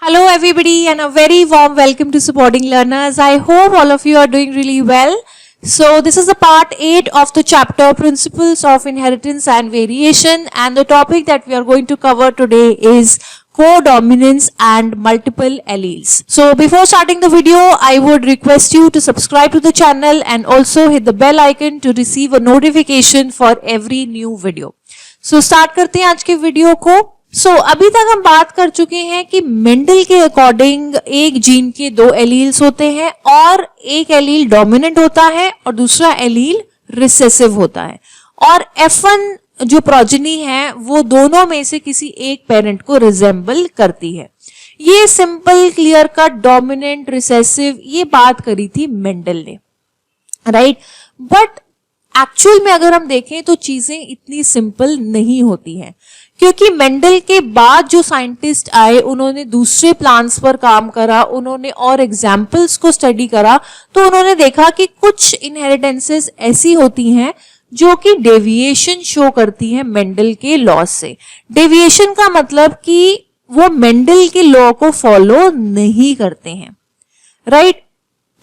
Hello everybody and a very warm welcome to Supporting Learners. I hope all of you are doing really well. So this is the part 8 of the chapter Principles of Inheritance and Variation, and the topic that we are going to cover today is codominance and multiple alleles. So before starting the video, I would request you to subscribe to the channel and also hit the bell icon to receive a notification for every new video. So start करते हैं आज के video को. अभी तक हम बात कर चुके हैं कि मेंडल के अकॉर्डिंग एक जीन के दो एलील्स होते हैं और एक एलील डोमिनेंट होता है और दूसरा एलील रिसेसिव होता है, और F1 जो प्रोजेनी है वो दोनों में से किसी एक पेरेंट को रिजेंबल करती है. ये simple clear cut dominant recessive ये बात करी थी मेंडल ने, राइट. बट एक्चुअल में अगर हम देखें तो चीजें इतनी सिंपल नहीं होती हैं, क्योंकि मेंडल के बाद जो साइंटिस्ट आए उन्होंने दूसरे प्लांट्स पर काम करा, उन्होंने और एग्जाम्पल्स को स्टडी करा, तो उन्होंने देखा कि कुछ इनहेरिटेंसेस ऐसी होती हैं जो कि डेविएशन शो करती हैं मेंडल के लॉ से. डेविएशन का मतलब कि वो मेंडल के लॉ को फॉलो नहीं करते हैं, राइट.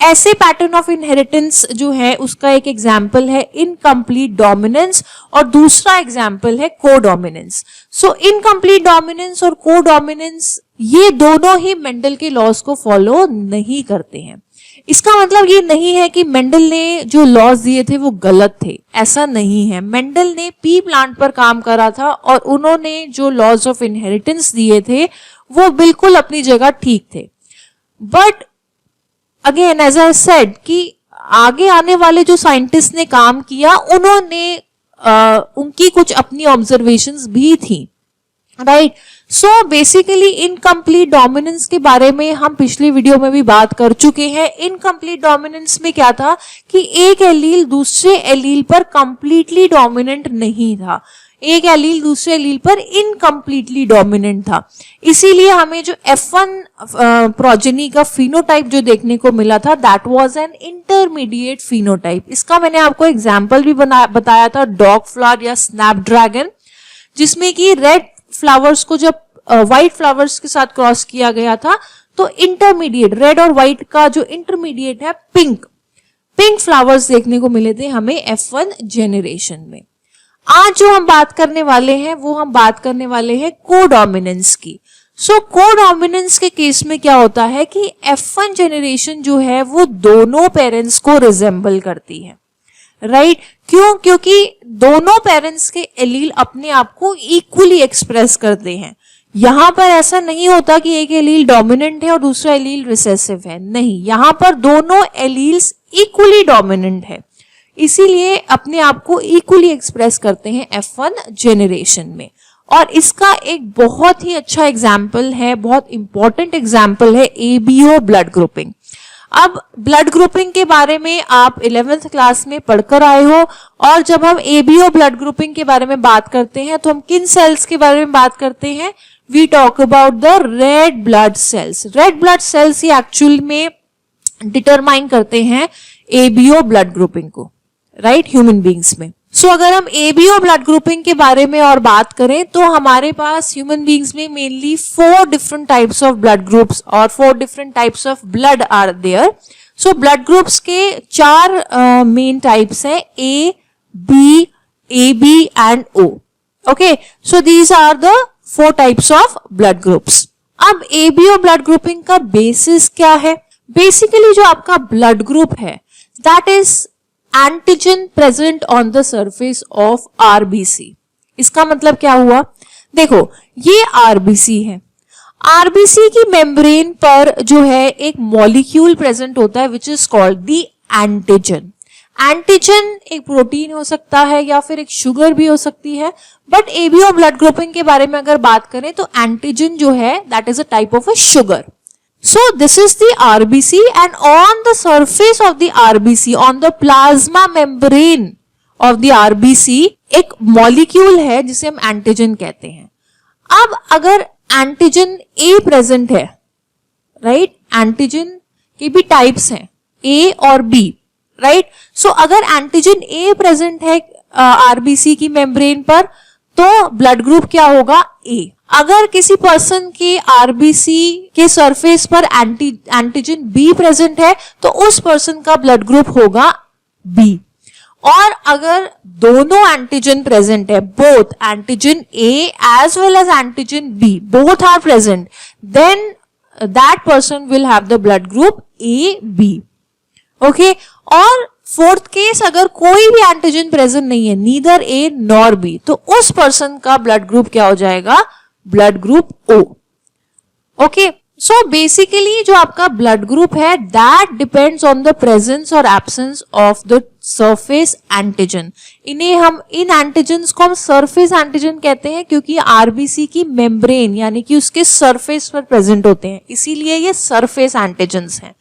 ऐसे पैटर्न ऑफ इनहेरिटेंस जो है उसका एक एग्जाम्पल है इनकम्प्लीट डोमिनेंस और दूसरा एग्जाम्पल है कोडोमिनेंस. सो इनकम्प्लीट डोमिनेंस और कोडोमिनेंस ये दोनों ही मेंडल के लॉज को फॉलो नहीं करते हैं. इसका मतलब ये नहीं है कि मेंडल ने जो लॉज दिए थे वो गलत थे, ऐसा नहीं है. मेंडल ने पी प्लांट पर काम करा था और उन्होंने जो लॉज ऑफ इनहेरिटेंस दिए थे वो बिल्कुल अपनी जगह ठीक थे. But again as I said कि आगे आने वाले जो साइंटिस्ट ने काम किया उन्होंने उनकी कुछ अपनी ऑब्जर्वेशंस भी थी, right. So basically incomplete dominance के बारे में हम पिछली वीडियो में भी बात कर चुके हैं. इनकम्प्लीट डोमिनेंस में क्या था कि एक एलील दूसरे एलील पर कंप्लीटली डोमिनेंट नहीं था, एक एलील दूसरे एलील पर इनकम्प्लीटली डोमिनेंट था. इसीलिए हमें जो F1 प्रोजेनी का फिनोटाइप जो देखने को मिला था that was an intermediate phenotype. इसका मैंने आपको एग्जांपल भी बताया था, डॉग फ्लावर या स्नैपड्रैगन, जिसमें कि रेड फ्लावर्स को जब व्हाइट फ्लावर्स के साथ क्रॉस किया गया था तो इंटरमीडिएट रेड और व्हाइट का जो इंटरमीडिएट है पिंक फ्लावर्स देखने को मिले थे हमें F1 जेनरेशन में. आज जो हम बात करने वाले हैं वो हम बात करने वाले हैं कोडोमिनेंस की. सो कोडोमिनेंस के केस में क्या होता है कि F1 जेनरेशन जो है वो दोनों पेरेंट्स को रिजेंबल करती है, राइट. क्यों? क्योंकि दोनों पेरेंट्स के एलील अपने आप को इक्वली एक्सप्रेस करते हैं. यहां पर ऐसा नहीं होता कि एक एलील डोमिनेंट है और दूसरा एलील रिसेसिव है, नहीं, यहां पर दोनों एलील्स इक्वली डोमिनेंट है, इसीलिए अपने आप को इक्वली एक्सप्रेस करते हैं F1 जेनरेशन में. और इसका एक बहुत ही अच्छा एग्जाम्पल है, बहुत इंपॉर्टेंट एग्जाम्पल है ABO ब्लड ग्रुपिंग. अब ब्लड ग्रुपिंग के बारे में आप 11th क्लास में पढ़कर आए हो, और जब हम ABO ब्लड ग्रुपिंग के बारे में बात करते हैं तो हम किन सेल्स के बारे में बात करते हैं? We talk about the red blood cells. Red blood cells ही एक्चुअल में डिटरमाइन करते हैं ABO ब्लड ग्रुपिंग को, राइट, ह्यूमन बींग्स में. सो अगर हम ABO ब्लड ग्रुपिंग के बारे में और बात करें तो हमारे पास ह्यूमन बींग्स में mainly 4 different types of blood groups और 4 different types of blood are there. So blood groups के 4 मेन टाइप्स हैं, A, B, AB and O. Okay, so these are the 4 types of blood groups. अब ABO blood ग्रुपिंग का basis क्या है? Basically जो आपका ब्लड ग्रुप है that is antigen present on the surface of RBC. इसका मतलब क्या हुआ? देखो, ये RBC है, RBC की मेम्ब्रेन पर जो है एक मॉलिक्यूल प्रेजेंट होता है which is called the antigen. Antigen एक प्रोटीन हो सकता है या फिर एक शुगर भी हो सकती है, बट ABO ब्लड ग्रुपिंग के बारे में अगर बात करें तो एंटीजन जो है that is a type of a sugar. So this is the RBC, and on the surface of the RBC, on the plasma membrane of the RBC, एक मॉलिक्यूल है जिसे हम एंटीजन कहते हैं. अब अगर एंटीजन A प्रेजेंट है, right, antigen के भी टाइप्स हैं A और B, राइट. सो अगर एंटीजन A प्रेजेंट है RBC की मेम्ब्रेन पर तो ब्लड ग्रुप क्या होगा? A. अगर किसी पर्सन के आरबीसी के सरफेस पर एंटीजन बी प्रेजेंट है तो उस पर्सन का ब्लड ग्रुप होगा बी। और अगर दोनों एंटीजन प्रेजेंट है, both antigen A as well as antigen B, both are present, then that person will have the blood group A B. Okay, और फोर्थ केस, अगर कोई भी एंटीजन प्रेजेंट नहीं है, नीदर ए नॉर बी, तो उस person का blood group क्या हो जाएगा, blood group O. Okay, so basically जो आपका ब्लड ग्रुप है that depends on the presence और absence of the surface antigen. इन्हें हम, इन एंटीजन्स को हम सरफेस एंटीजन कहते हैं क्योंकि आरबीसी की मेम्ब्रेन यानी कि उसके सरफेस पर प्रेजेंट होते हैं, इसीलिए ये सरफेस एंटीजन्स हैं,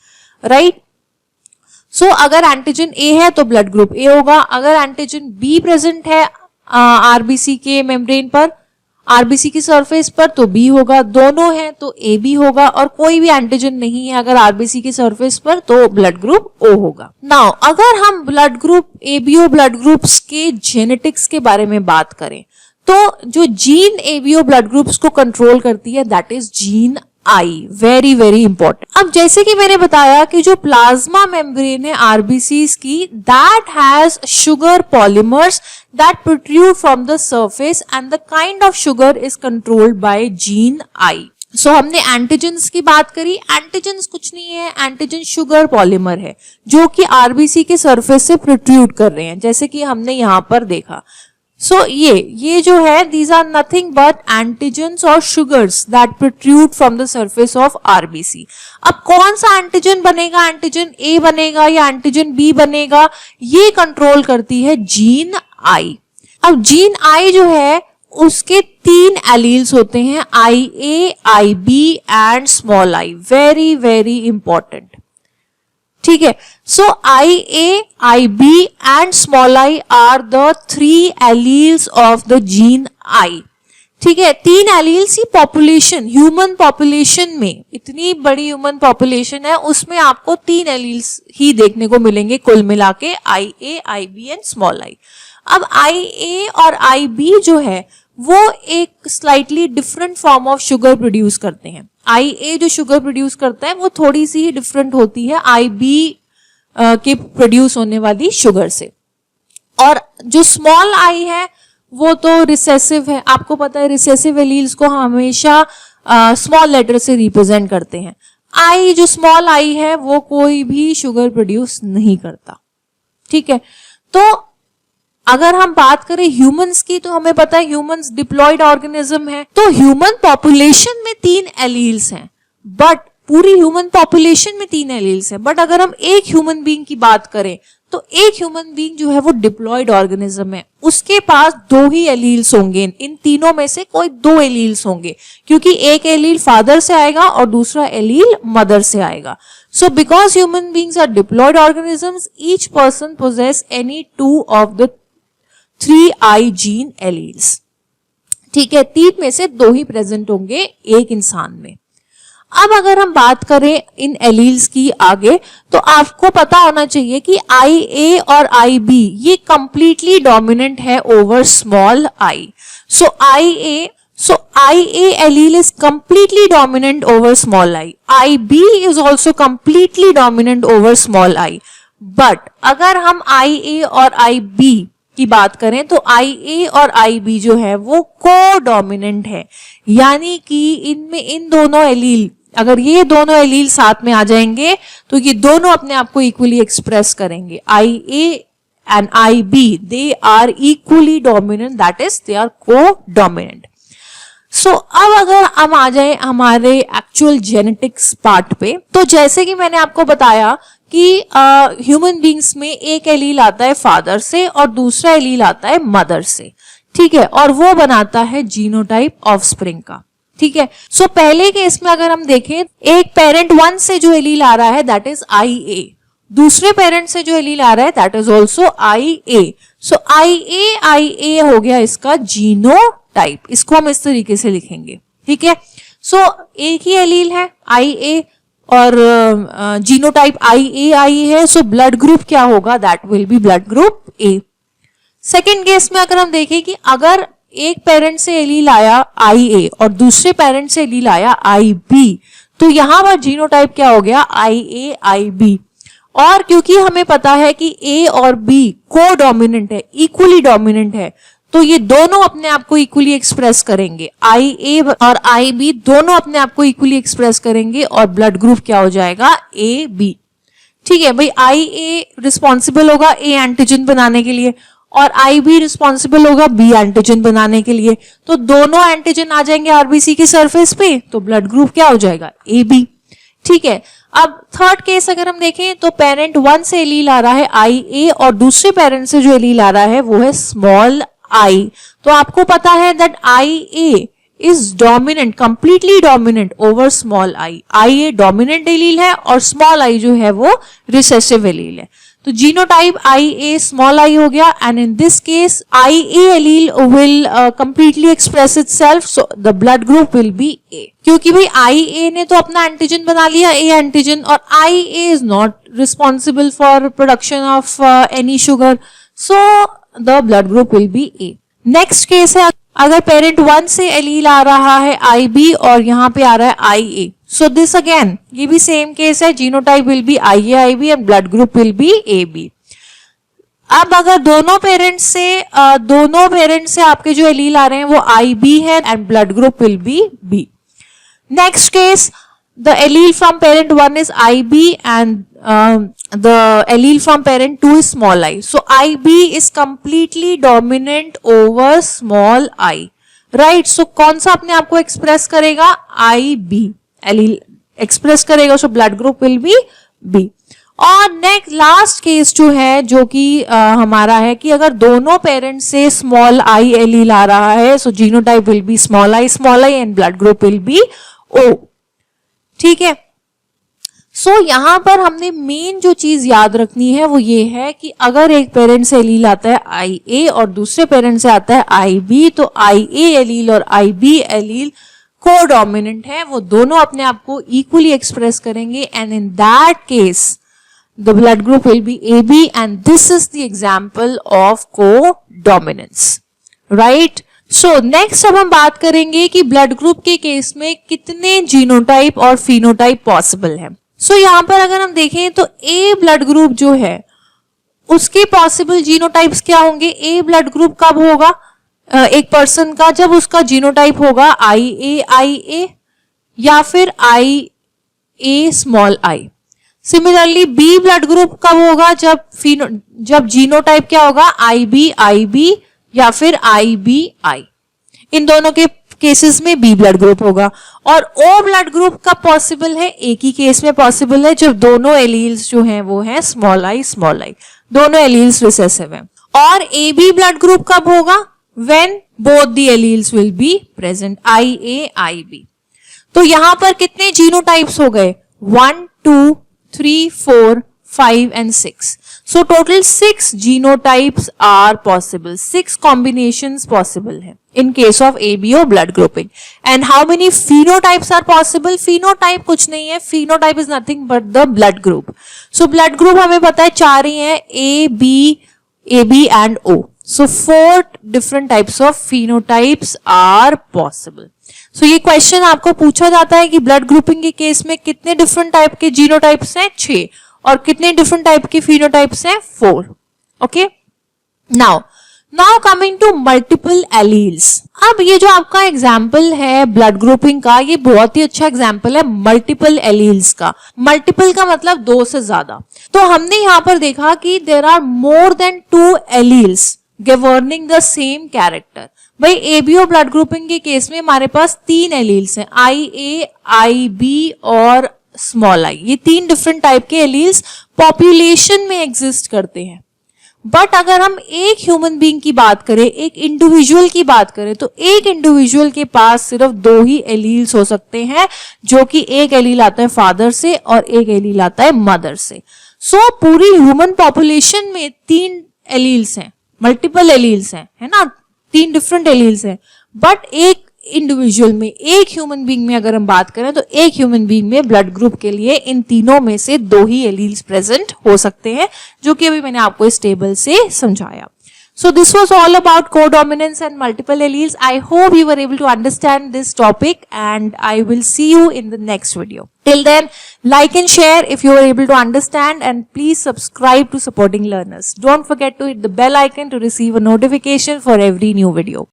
राइट। सो अगर एंटीजन ए है तो ब्लड ग्रुप ए होगा, अगर एंटीजन बी प्रेजेंट है आरबीसी के मेम्ब्रेन पर, आरबीसी की सरफेस पर, तो बी होगा, दोनों हैं तो ए बी होगा, और कोई भी एंटीजन नहीं है अगर आरबीसी की सरफेस पर तो ब्लड ग्रुप ओ होगा। नाउ अगर हम blood group ABO blood groups के जेनेटिक्स के बारे में बात करें तो जो जीन एबीओ ब्लड ग्रुप्स को कंट्रोल करती है that is gene I, very very important. अब जैसे कि मैंने बताया कि जो प्लाज्मा मेम्ब्रेन है आरबीसीज की, that has sugar polymers that protrude from the surface and the kind of sugar is controlled by gene I. So हमने एंटीजन्स की बात करी, एंटीजन्स कुछ नहीं है, एंटीजन शुगर पॉलीमर है जो कि आरबीसी के सरफेस से प्रोट्रूड कर रहे हैं, जैसे कि हमने यहां पर देखा। सो ये जो है, these are nothing but antigens or sugars that protrude from the surface of RBC। अब कौन सा एंटीजन बनेगा, एंटीजन ए बनेगा या एंटीजन बी बनेगा, ये कंट्रोल करती है जीन आई। अब जीन आई जो है उसके 3 एलील्स होते हैं, I A, I B and small I, very very important, ठीक है। So I A, I B and small I are the 3 alleles of the gene I, ठीक है। 3 एलील्स ही पॉपुलेशन, ह्यूमन पॉपुलेशन में, इतनी बड़ी ह्यूमन पॉपुलेशन है उसमें आपको 3 एलील्स ही देखने को मिलेंगे कुल मिला के, आई A, I B and small आई। अब आई ए और आई बी जो है वो एक slightly different form of sugar produce करते हैं। आई ए जो शुगर प्रोड्यूस करता है वो थोड़ी सी ही डिफरेंट होती है आई बी के प्रोड्यूस होने वाली शुगर से। और जो स्मॉल आई है वो तो रिसेसिव है, आपको पता है रिसेसिव एलील्स को हमेशा स्मॉल लेटर से रिप्रेजेंट करते हैं। आई जो स्मॉल आई है वो कोई भी शुगर प्रोड्यूस नहीं करता, ठीक है। तो अगर हम बात करें ह्यूमंस की तो हमें पता है ह्यूमंस डिप्लॉयड ऑर्गेनिज्म है, तो ह्यूमन पॉपुलेशन में 3 एलील्स हैं, बट पूरी ह्यूमन पॉपुलेशन में 3 एलील्स हैं, बट अगर हम एक ह्यूमन बीइंग की बात करें तो एक ह्यूमन बीइंग जो है वो डिप्लॉयड ऑर्गेनिज्म है, उसके पास 2 ही एलील्स होंगे, इन तीनों में से कोई 2 एलील्स होंगे, क्योंकि एक एलील फादर से आएगा और दूसरा एलील मदर से आएगा। So because human beings are diploid organisms, each person possess any 2 of the 3I gene alleles, ठीक है। 3 में से 2 ही प्रेजेंट होंगे एक इंसान में। अब अगर हम बात करें इन एलील्स की आगे, तो आपको पता होना चाहिए कि आई ए और आई बी ये कंप्लीटली डोमिनेंट है over small I. So I A allele is completely dominant over small I. IB is also completely dominant over small I. But अगर हम IA और IB की बात करें तो IA और IB जो है वो को-डोमिनेंट है, यानी कि इनमें इन दोनों एलील, अगर ये दोनों एलील साथ में आ जाएंगे तो ये दोनों अपने आप को इक्वली एक्सप्रेस करेंगे। IA and IB they are equally dominant, that is they are co-dominant. सो अब अगर हम आ जाए हमारे एक्चुअल जेनेटिक्स पार्ट पे, तो जैसे कि मैंने आपको बताया कि ह्यूमन बींग्स में एक एलील आता है फादर से और दूसरा एलील आता है मदर से, ठीक है, और वो बनाता है जीनोटाइप ऑफस्प्रिंग का, ठीक है। सो पहले केस में अगर हम देखें, एक पेरेंट 1 से जो एलील आ रहा है दैट इज IA, दूसरे पेरेंट से जो एलील आ रहा है that is also IA। So IA हो गया इसका जीनोटाइप, इसको हम इस तरीके से लिखेंगे, ठीक है। सो एक ही एलील है IA और जीनोटाइप IA है, सो ब्लड ग्रुप क्या होगा, that will be blood group A। Second case में अगर हम देखें कि अगर एक पेरेंट से एलील आया IA और दूसरे पेरेंट से एलील आया IB, तो यहां पर जीनोटाइप क्या हो गया, IA IB। और क्योंकि हमें पता है कि A और B को डोमिनेंट है, इक्वली डोमिनेंट है, तो ये दोनों अपने आप को इक्वली एक्सप्रेस करेंगे, IA और IB दोनों अपने आप को इक्वली एक्सप्रेस करेंगे और ब्लड ग्रुप क्या हो जाएगा, AB। ठीक है भाई, IA रिस्पॉन्सिबल होगा A एंटीजन बनाने के लिए और IB रिस्पॉन्सिबल होगा B एंटीजन बनाने के लिए, तो दोनों एंटीजन आ जाएंगे RBC के सरफेस पे, तो ब्लड ग्रुप क्या हो जाएगा, AB। ठीक है, अब थर्ड केस अगर हम देखें तो पेरेंट 1 से एलील आ रहा है IA और दूसरे पेरेंट से जो एलील आ रहा है वो है स्मॉल I, तो आपको पता है that IA is dominant, completely dominant over small I। IA dominant allele है और स्मॉल I जो है वो रिसेसिव एलील है, तो जीनोटाइप IA स्मॉल I हो गया, and in this case IA allele will completely express itself, so the blood group will be A। क्योंकि भाई IA ने तो अपना एंटीजन बना लिया A एंटीजन, और IA is not responsible for production of any sugar, so the blood group will be A। Next case है, अगर पेरेंट 1 से एलील आ रहा है IB और यहाँ पे आ रहा है IA, सो दिस अगेन ये भी सेम केस है, genotype will be IA IB and blood group will be AB। अब अगर दोनों पेरेंट्स से आपके जो एलील आ रहे हैं वो IB है and blood group will be B। Next case, the allele from parent 1 is IB and the allele from parent 2 is small I. So IB is completely dominant over small I, right? So कौन सा अपने आप को express करेगा, IB allele express करेगा, so blood group will be B। और next last case जो है, जो कि हमारा है कि अगर दोनों पेरेंट्स से स्मॉल I एलील आ रहा है, so genotype will be small I and blood group will be O। ठीक है, सो यहां पर हमने मेन जो चीज याद रखनी है वो ये है कि अगर एक पेरेंट से एलील आता है IA और दूसरे पेरेंट से आता है IB, तो IA एलील और IB एलील को डोमिनेंट है, वो दोनों अपने आप को इक्वली एक्सप्रेस करेंगे, and in that case the blood group will be AB, and this is the example of को डोमिनेंस, राइट। सो नेक्स्ट अब हम बात करेंगे कि ब्लड ग्रुप के केस में कितने जीनोटाइप और फिनोटाइप पॉसिबल है। सो यहाँ पर अगर हम देखें तो A ब्लड ग्रुप जो है उसके पॉसिबल जीनोटाइप्स क्या होंगे। A ब्लड ग्रुप कब होगा एक पर्सन का, जब उसका जीनोटाइप होगा IA या फिर IA small I। Similarly B blood group कब होगा, जब जीनोटाइप क्या होगा IB या फिर IBI। इन दोनों के केसेस में B ब्लड ग्रुप होगा। और O ब्लड ग्रुप कब पॉसिबल है, एक ही केस में पॉसिबल है जब दोनों एलील्स जो हैं वो हैं स्मॉल I, दोनों एलील्स रिसेसिव हैं। और AB ब्लड ग्रुप कब होगा, when both the alleles will be present, IB। तो यहां पर कितने जीनोटाइप्स हो गए, 1 2 3 4 5 and 6. So total 6 genotypes are possible. 6 combinations possible है in case of ABO blood grouping. And how many phenotypes are possible? Phenotype कुछ नहीं है. Phenotype is nothing but the blood group. So blood group हमें पता है 4 ही है, AB and O. So 4 different types of phenotypes are possible. So ये question आपको पूछा जाता है कि ब्लड ग्रुपिंग के केस में कितने डिफरेंट टाइप के जीनोटाइप्स हैं, 6, और कितने डिफरेंट टाइप के फिनोटाइप्स हैं, 4। Okay, now coming to multiple alleles. अब ये जो आपका एग्जाम्पल है ब्लड ग्रुपिंग का, ये बहुत ही अच्छा एग्जाम्पल है मल्टीपल एलील्स का। मल्टीपल का मतलब 2 से ज्यादा। तो हमने यहाँ पर देखा कि there are more than 2 alleles governing the same character. भाई एबीओ ब्लड ग्रुपिंग के केस में हमारे पास 3 एलील्स हैं, IA, IB और स्मॉल I। ये 3 डिफरेंट टाइप के एलील्स पॉपुलेशन में एग्जिस्ट करते हैं। बट अगर हम एक ह्यूमन बीइंग की बात करें, एक इंडिविजुअल की बात करें, तो एक इंडिविजुअल के पास सिर्फ 2 ही एलील्स हो सकते हैं, जो कि एक एलील आता है फादर से और एक एलील आता है मदर से। सो पूरी ह्यूमन पॉपुलेशन में 3 एलील्स हैं, मल्टीपल एलील्स हैं, है ना, 3 डिफरेंट एलील्स हैं। बट एक इंडिविजुअल में, एक ह्यूमन बीइंग में अगर हम बात करें, तो एक ह्यूमन बीइंग में ब्लड ग्रुप के लिए इन तीनों में से 2 ही एलील्स प्रेजेंट हो सकते हैं, जो कि अभी मैंने आपको इस टेबल से समझाया। So this was all about codominance and multiple alleles. I hope you were able to understand this topic, and I will see you in the next video. Till then, like and share if you were able to understand, and please subscribe to Supporting Learners. Don't forget to hit the bell icon to receive a notification for every new video.